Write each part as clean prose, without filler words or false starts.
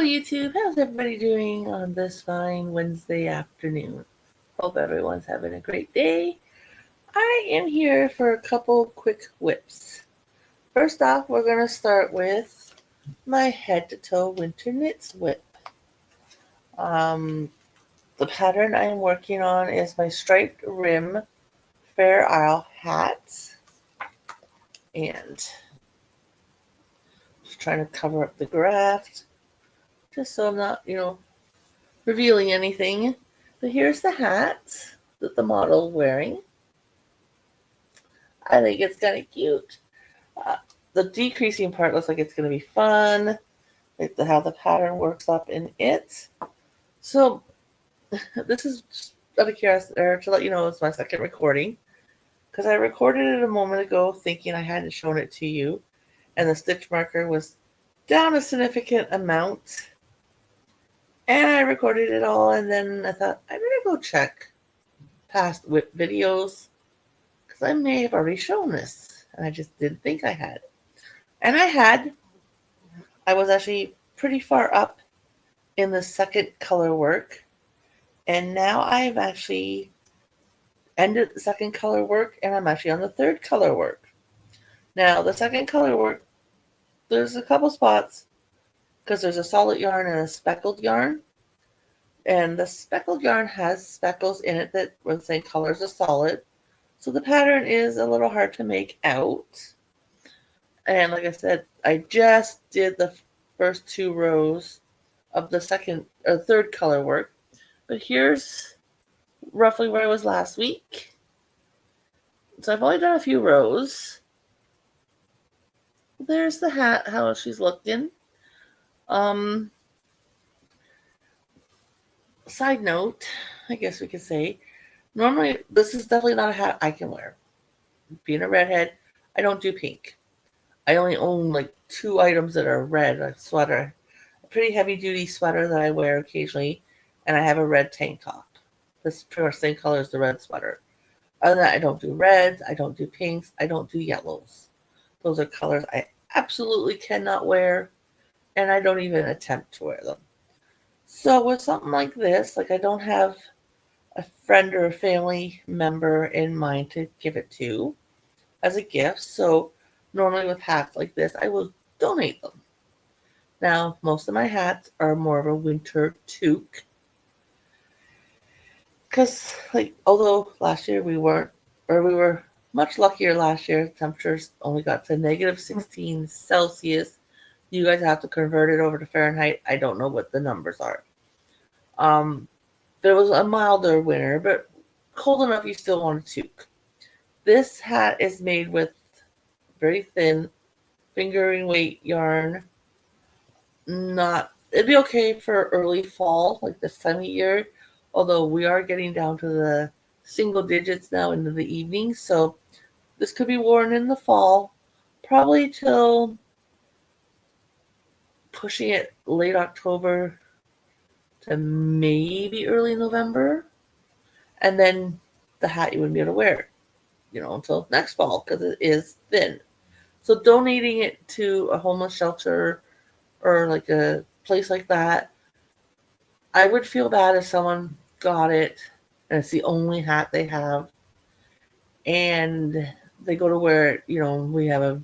Hello YouTube, how's everybody doing on this fine Wednesday afternoon? Hope everyone's having a great day. I am here for a couple quick whips. First off, we're going to start with my head to toe winter knits whip. The pattern I'm working on is my striped rim Fair Isle hat. And just trying to cover up the graft just so I'm not, revealing anything. But here's the hat that the model is wearing. I think it's kind of cute. The decreasing part looks like it's going to be fun. Like how the pattern works up in it. So this is just out of curiosity, or to let you know, it's my second recording. Because I recorded it a moment ago thinking I hadn't shown it to you. And the stitch marker was down a significant amount. And I recorded it all, and then I thought, I better go check past WIP videos, because I may have already shown this, and I just didn't think I had. And I had. I was actually pretty far up in the second color work, and now I've actually ended the second color work, and I'm actually on the third color work. Now, the second color work, there's a couple spots, because there's a solid yarn and a speckled yarn. And the speckled yarn has speckles in it that were the same color as the solid. So the pattern is a little hard to make out. And like I said, I just did the first 2 rows of the third color work. But here's roughly where I was last week. So I've only done a few rows. There's the hat, how she's looking. Side note, I guess we could say, normally this is definitely not a hat I can wear. Being a redhead, I don't do pink. I only own like 2 items that are red, a sweater, a pretty heavy duty sweater that I wear occasionally, and I have a red tank top. This is pretty much the same color as the red sweater. Other than that, I don't do reds, I don't do pinks, I don't do yellows. Those are colors I absolutely cannot wear, and I don't even attempt to wear them. So with something like this, like I don't have a friend or a family member in mind to give it to as a gift. So normally with hats like this, I will donate them. Now, most of my hats are more of a winter toque. Because, although last year we were much luckier last year. Temperatures only got to negative 16 Celsius. You guys have to convert it over to Fahrenheit. I don't know what the numbers are. There was a milder winter, but cold enough you still want a toque. This hat is made with very thin fingering weight yarn. It'd be okay for early fall, like this time of year, although we are getting down to the single digits now into the evening, so this could be worn in the fall, probably till pushing it late October to maybe early November, and then the hat you wouldn't be able to wear, until next fall because it is thin. So donating it to a homeless shelter or like a place like that, I would feel bad if someone got it and it's the only hat they have and they go to wear it, we have a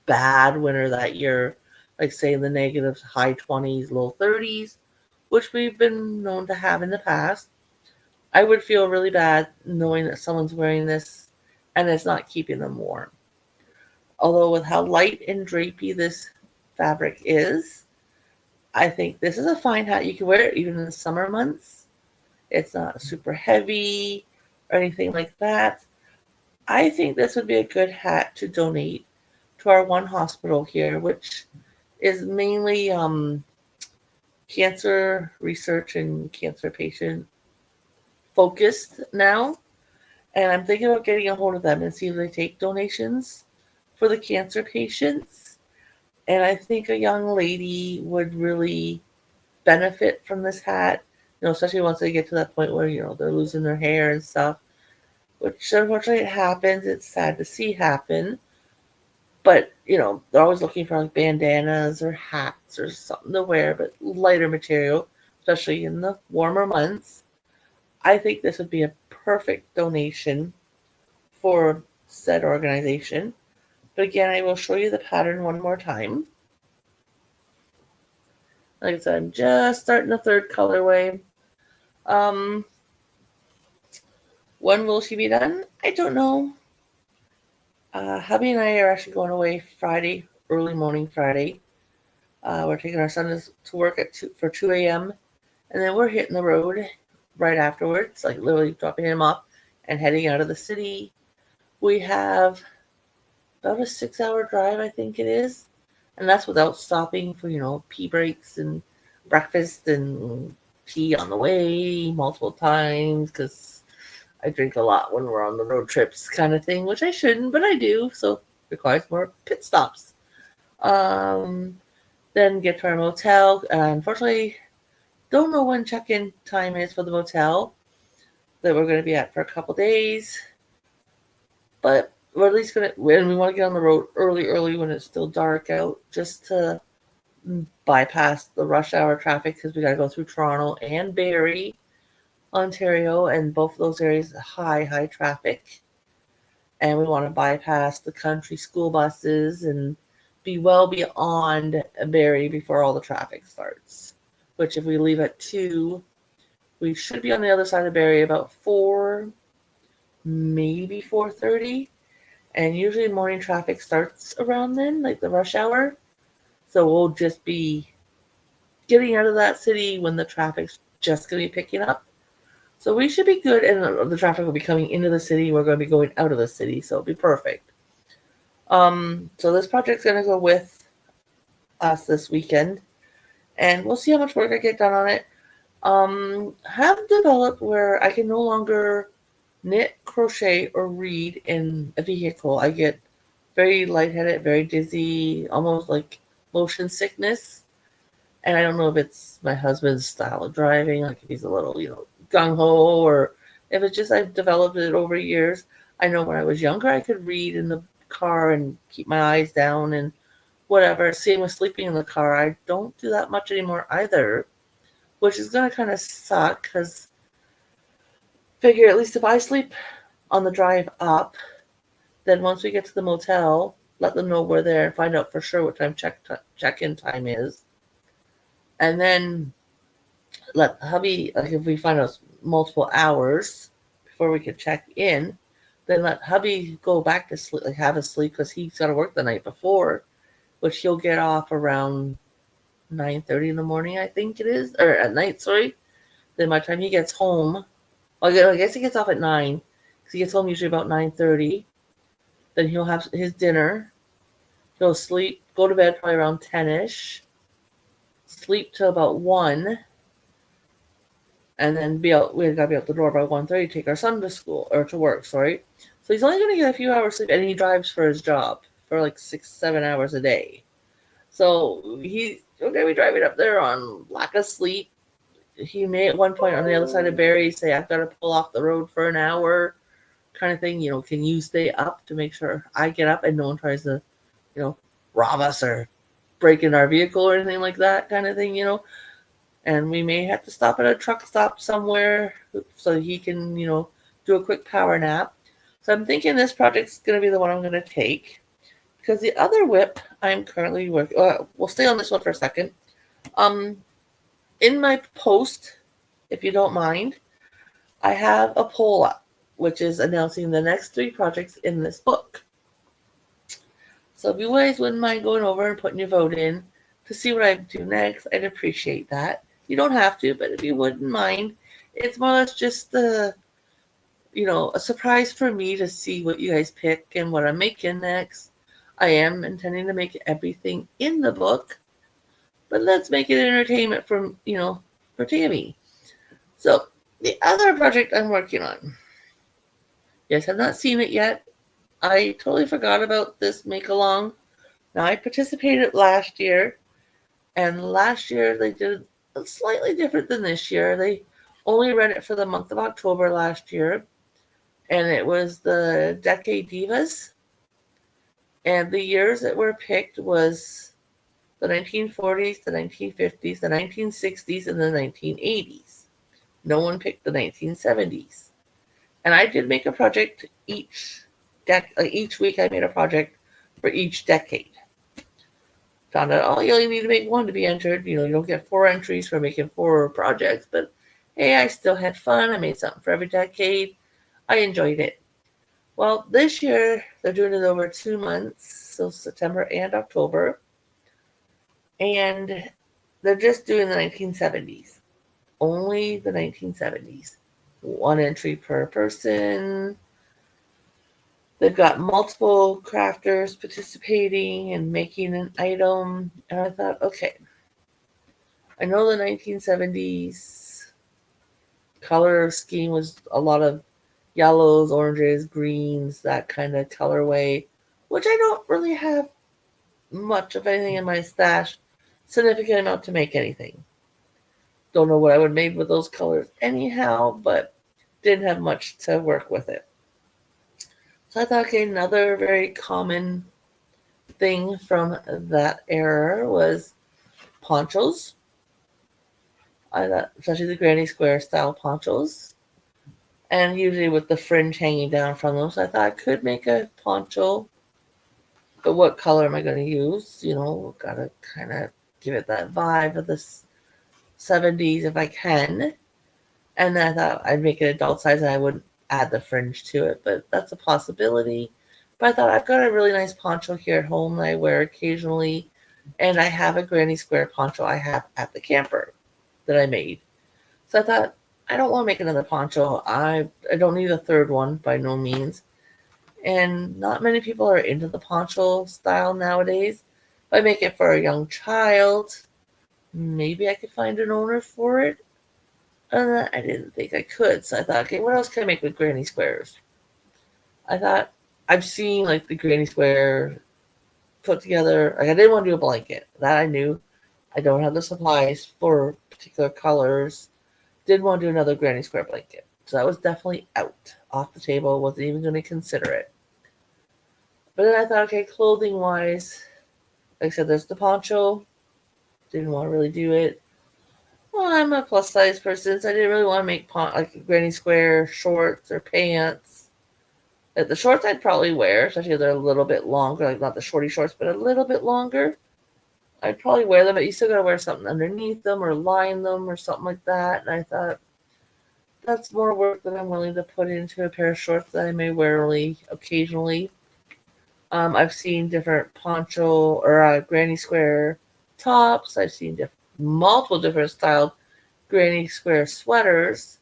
bad winter that year, like say in the negative high 20s, low 30s, which we've been known to have in the past. I would feel really bad knowing that someone's wearing this and it's not keeping them warm. Although with how light and drapey this fabric is, I think this is a fine hat. You can wear it even in the summer months. It's not super heavy or anything like that. I think this would be a good hat to donate to our one hospital here, which is mainly cancer research and cancer patient focused now. And I'm thinking about getting a hold of them and see if they take donations for the cancer patients. And I think a young lady would really benefit from this hat, especially once they get to that point where, they're losing their hair and stuff, which unfortunately it happens. It's sad to see happen. But, they're always looking for like bandanas or hats or something to wear, but lighter material, especially in the warmer months. I think this would be a perfect donation for said organization. But again, I will show you the pattern one more time. Like I said, I'm just starting the third colorway. When will she be done? I don't know. Hubby and I are actually going away Friday, early morning Friday. We're taking our son to work for 2 a.m. and then we're hitting the road right afterwards, like literally dropping him off and heading out of the city. We have about a 6-hour drive, I think it is. And that's without stopping for, pee breaks and breakfast and tea on the way multiple times, because I drink a lot when we're on the road trips kind of thing, which I shouldn't, but I do. So it requires more pit stops. Then get to our motel. Unfortunately, don't know when check-in time is for the motel that we're going to be at for a couple days. But we're at least going to, and we want to get on the road early when it's still dark out, just to bypass the rush hour traffic, because we got to go through Toronto and Barrie, Ontario, and both of those areas high traffic. And we want to bypass the country school buses and be well beyond Barrie before all the traffic starts. Which, if we leave at 2, we should be on the other side of Barrie about 4, maybe 4:30. And usually morning traffic starts around then, like the rush hour. So we'll just be getting out of that city when the traffic's just going to be picking up. So we should be good, and the traffic will be coming into the city. We're going to be going out of the city, so it'll be perfect. So this project's going to go with us this weekend, and we'll see how much work I get done on it. Have developed where I can no longer knit, crochet, or read in a vehicle. I get very lightheaded, very dizzy, almost like motion sickness. And I don't know if it's my husband's style of driving, like if he's a little, gung-ho, or if it's just I've developed it over years. I know when I was younger, I could read in the car and keep my eyes down and whatever. Same with sleeping in the car. I don't do that much anymore either, which is going to kind of suck, because figure at least if I sleep on the drive up, then once we get to the motel, let them know we're there and find out for sure what time check-in time is. And then let hubby, like if we find out multiple hours before we can check in, then let hubby go back to sleep, like have a sleep, because he's got to work the night before, which he'll get off around 9:30 in the morning, I think it is, or at night, sorry. Then by the time he gets home, well, I guess he gets off at 9, because he gets home usually about 9:30. Then he'll have his dinner. He'll sleep, go to bed probably around 10-ish, sleep till about 1, and then we've got to be out the door by 1:30 to take our son to school, or to work, sorry. So he's only going to get a few hours sleep, and he drives for his job for like 6-7 hours a day. So he's going to be driving up there on lack of sleep. He may at one point on the other side of Barrie say, I've got to pull off the road for an hour, kind of thing. Can you stay up to make sure I get up and no one tries to, rob us or break in our vehicle or anything like that, kind of thing, And we may have to stop at a truck stop somewhere so he can, do a quick power nap. So I'm thinking this project's going to be the one I'm going to take, because the other WIP I'm currently working. We'll stay on this one for a second. In my post, if you don't mind, I have a poll up, which is announcing the next 3 projects in this book. So if you guys wouldn't mind going over and putting your vote in to see what I do next, I'd appreciate that. You don't have to, but if you wouldn't mind, it's more or less just a surprise for me to see what you guys pick and what I'm making next. I am intending to make everything in the book, but let's make it entertainment for Tammy. So the other project I'm working on, you guys have not seen it yet. I totally forgot about this make-along. Now, I participated last year, and last year they did it slightly different than this year. They only ran it for the month of October last year, and it was the Decade Divas. And the years that were picked was the 1940s, the 1950s, the 1960s, and the 1980s. No one picked the 1970s. And I did make a project each week. I made a project for each decade. Found out, oh, you only need to make one to be entered. You don't get 4 entries for making 4 projects. But hey, I still had fun. I made something for every decade. I enjoyed it. Well, this year they're doing it over 2 months, so September and October. And they're just doing the 1970s. Only the 1970s. 1 entry per person. They've got multiple crafters participating and making an item. And I thought, okay, I know the 1970s color scheme was a lot of yellows, oranges, greens, that kind of colorway, which I don't really have much of anything in my stash, significant enough to make anything. Don't know what I would have made with those colors anyhow, but didn't have much to work with it. So I thought, okay, another very common thing from that era was ponchos. I thought, especially the granny square style ponchos, and usually with the fringe hanging down from them. So I thought I could make a poncho, but what color am I going to use? Gotta kind of give it that vibe of the 70s if I can. And then I thought I'd make it adult size and I wouldn't add the fringe to it, but that's a possibility. But I thought I've got a really nice poncho here at home that I wear occasionally, and I have a granny square poncho I have at the camper that I made. So I thought, I don't want to make another poncho. I don't need a third one by no means. And not many people are into the poncho style nowadays. If I make it for a young child, maybe I could find an owner for it. And I didn't think I could. So I thought, okay, what else can I make with granny squares? I thought, I've seen like the granny square put together. Like I didn't want to do a blanket. That I knew. I don't have the supplies for particular colors. Didn't want to do another granny square blanket. So that was definitely out. Off the table. Wasn't even going to consider it. But then I thought, okay, clothing wise, like I said, there's the poncho. Didn't want to really do it. Well, I'm a plus size person, so I didn't really want to make like granny square shorts or pants. The shorts I'd probably wear, especially if they're a little bit longer, like not the shorty shorts, but a little bit longer. I'd probably wear them, but you still gotta wear something underneath them or line them or something like that. And I thought, that's more work than I'm willing to put into a pair of shorts that I may wear only occasionally. I've seen different poncho or granny square tops. I've seen multiple different styled granny square sweaters.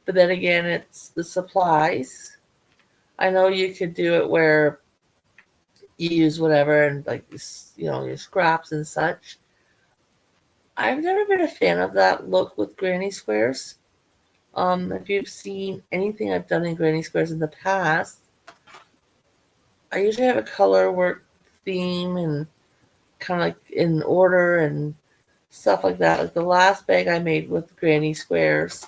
But then again, it's the supplies. I know you could do it where you use whatever and like, your scraps and such. I've never been a fan of that look with granny squares. If you've seen anything I've done in granny squares in the past, I usually have a color work theme and kind of like in order and stuff like that. Like the last bag I made with granny squares,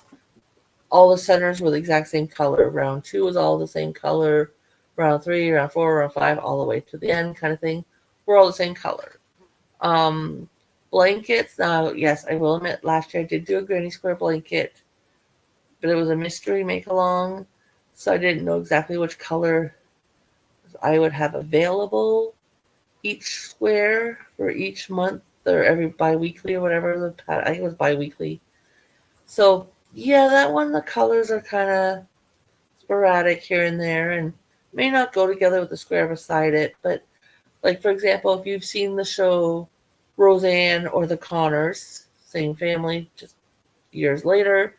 all the centers were the exact same color. Round 2 was all the same color. Round 3, round 4, round 5, all the way to the end kind of thing. We're all the same color. Blankets. Now, yes, I will admit, last year I did do a granny square blanket, but it was a mystery make-along, so I didn't know exactly which color I would have available each square for each month or every bi-weekly or whatever. I think it was bi-weekly. So, yeah, that one, the colors are kind of sporadic here and there and may not go together with the square beside it. But, like, for example, if you've seen the show Roseanne or the Connors, same family, just years later,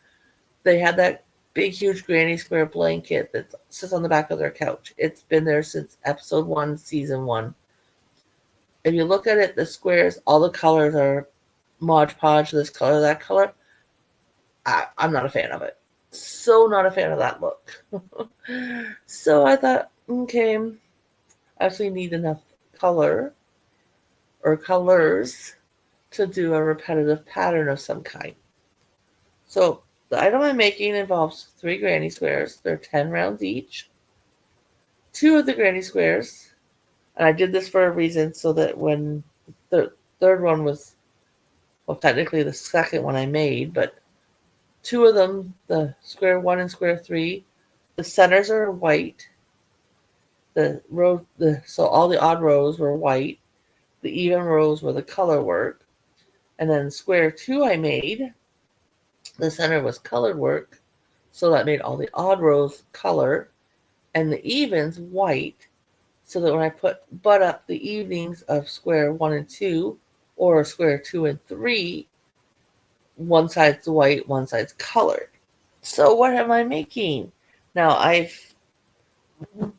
they had that big, huge granny square blanket that sits on the back of their couch. It's been there since episode 1, season 1. If you look at it, the squares, all the colors are Mod Podge, this color, that color. I'm not a fan of it. So not a fan of that look. So I thought, okay, I actually need enough color or colors to do a repetitive pattern of some kind. So the item I'm making involves 3 granny squares. They're 10 rounds each. 2 of the granny squares And I did this for a reason, so that when the third one was, well, technically the second one I made, but two of them, the square 1 and square 3, the centers are white. So all the odd rows were white. The even rows were the color work. And then square 2 I made, the center was colored work. So that made all the odd rows color and the evens white. So that when I butt up the evenings of square 1 and 2, or square 2 and 3, one side's white, one side's colored. So what am I making? Now I've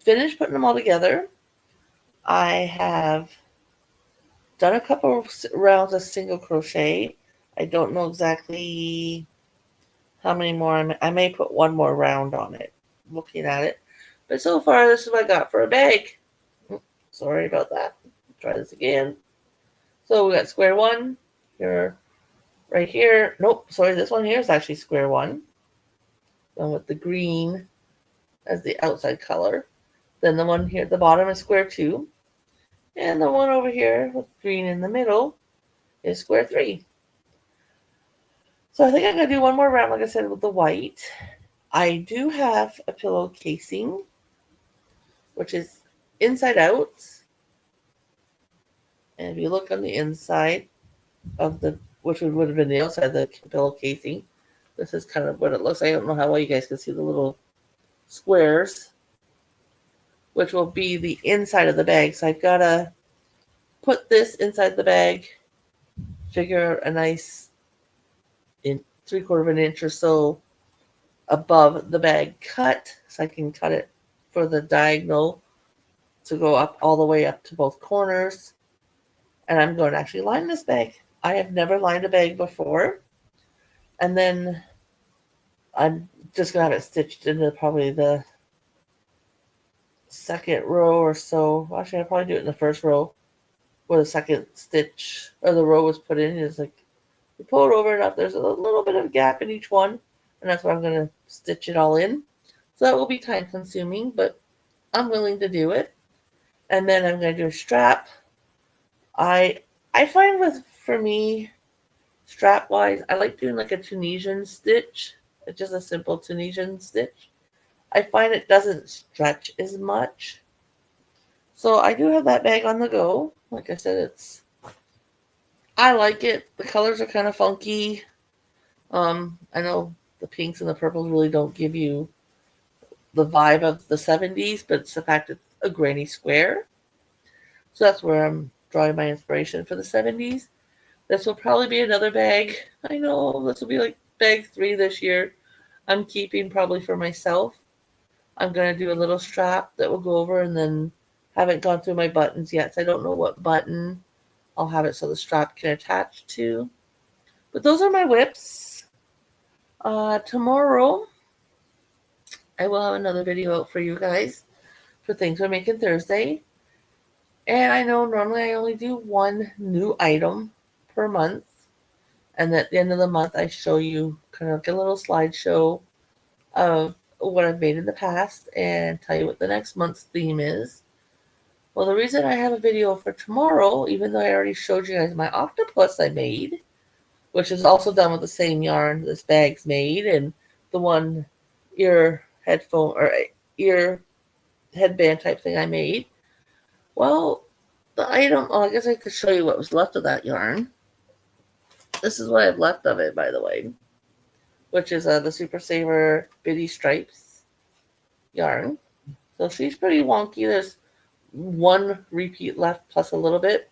finished putting them all together. I have done a couple of rounds of single crochet. I don't know exactly how many more. I may put one more round on it, looking at it. But so far, this is what I got for a bag. Sorry about that. Try this again. So we got square 1 here, right here. Nope, sorry, this one here is actually square 1. Done with the green as the outside color. Then the one here at the bottom is square 2. And the one over here with green in the middle is square 3. So I think I'm going to do one more round, like I said, with the white. I do have a pillow casing, which is inside out. And if you look on the inside of which would have been the outside of the pillow casing, this is kind of what it looks like. I don't know how well you guys can see the little squares, which will be the inside of the bag. So I've got to put this inside the bag, figure a nice 3/4 of an inch or so above the bag cut, so I can cut it for the diagonal to go up all the way up to both corners. And I'm going to actually line this bag. I have never lined a bag before. And then I'm just going to have it stitched into probably the second row or so. Actually, I'll probably do it in the first row where the second stitch or the row was put in. It's like you pull it over enough. There's a little bit of a gap in each one. And that's where I'm going to stitch it all in. So that will be time consuming, but I'm willing to do it. And then I'm going to do a strap. I find for me, strap wise, I like doing like a Tunisian stitch. It's just a simple Tunisian stitch. I find it doesn't stretch as much. So I do have that bag on the go. Like I said, I like it. The colors are kind of funky. I know the pinks and the purples really don't give you the vibe of the 70s, but it's the fact it's a granny square. So that's where I'm drawing my inspiration for the 70s. This will probably be another bag. I know this will be like bag 3 this year. I'm keeping probably for myself. I'm going to do a little strap that will go over, and then haven't gone through my buttons yet. So I don't know what button I'll have it so the strap can attach to. But those are my WIPs. Tomorrow, I will have another video out for you guys for things we're making Thursday. And I know normally I only do one new item per month. And at the end of the month, I show you kind of like a little slideshow of what I've made in the past and tell you what the next month's theme is. Well, the reason I have a video for tomorrow, even though I already showed you guys my octopus I made, which is also done with the same yarn this bag's made, and the one ear headphone or ear headband type thing I made. Well, the item, I guess I could show you what was left of that yarn. This is what I've left of it, by the way, which is the Super Saver Bitty Stripes yarn. So she's pretty wonky. There's one repeat left plus a little bit.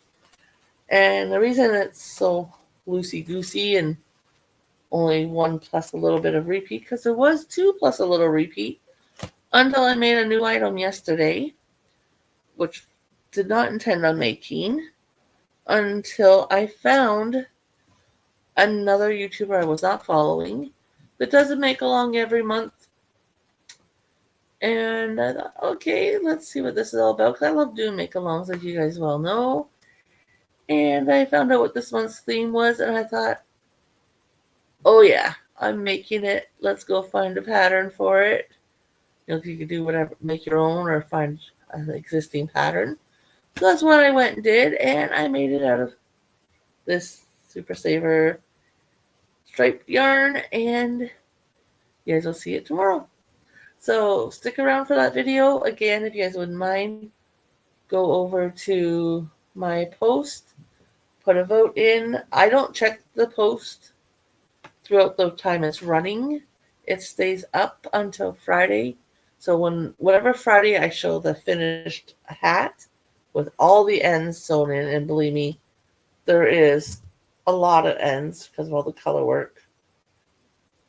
And the reason it's so loosey-goosey and only one plus a little bit of repeat, because there was 2 plus a little repeat until I made a new item yesterday, which did not intend on making, until I found another YouTuber I was not following that doesn't make along every month. And I thought, okay, let's see what this is all about, because I love doing make-alongs, as you guys well know. And I found out what this month's theme was, and I thought, oh yeah, I'm making it. Let's go find a pattern for it. You know, you could do whatever, make your own or find an existing pattern. So that's what I went and did, and I made it out of this Super Saver striped yarn, and you guys will see it tomorrow. So stick around for that video. Again, if you guys wouldn't mind, go over to my post, put a vote in. I don't check the post throughout the time it's running. It stays up until Friday. So whatever Friday I show the finished hat with all the ends sewn in, and believe me, there is a lot of ends because of all the color work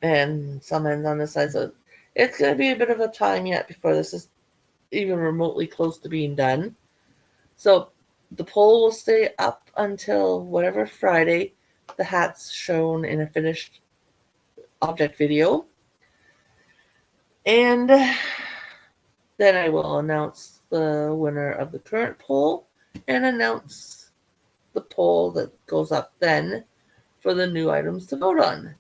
and some ends on the side. So it's going to be a bit of a time yet before this is even remotely close to being done. So the poll will stay up until whatever Friday the hat's shown in a finished object video. And then I will announce the winner of the current poll and announce the poll that goes up then for the new items to vote on.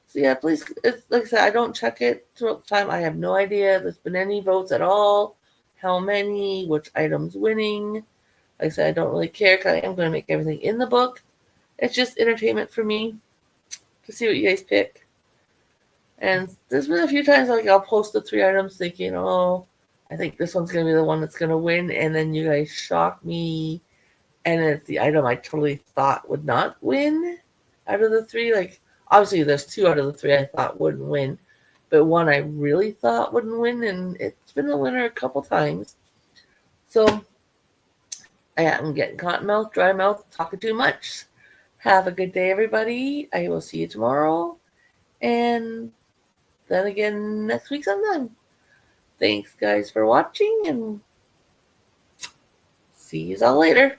So yeah, please, like I said, I don't check it throughout the time. I have no idea if there's been any votes at all, how many, which items winning. Like I said, I don't really care because I am going to make everything in the book. It's just entertainment for me to see what you guys pick. And there's been a few times like I'll post the 3 items thinking, oh, I think this one's going to be the one that's going to win. And then you guys shock me. And it's the item I totally thought would not win out of the 3. Like, obviously, there's 2 out of the 3 I thought wouldn't win. But one I really thought wouldn't win. And it's been a winner a couple times. So, I'm getting cotton mouth, dry mouth, talking too much. Have a good day, everybody. I will see you tomorrow. And then again next week sometime. Thanks, guys, for watching, and see you all later.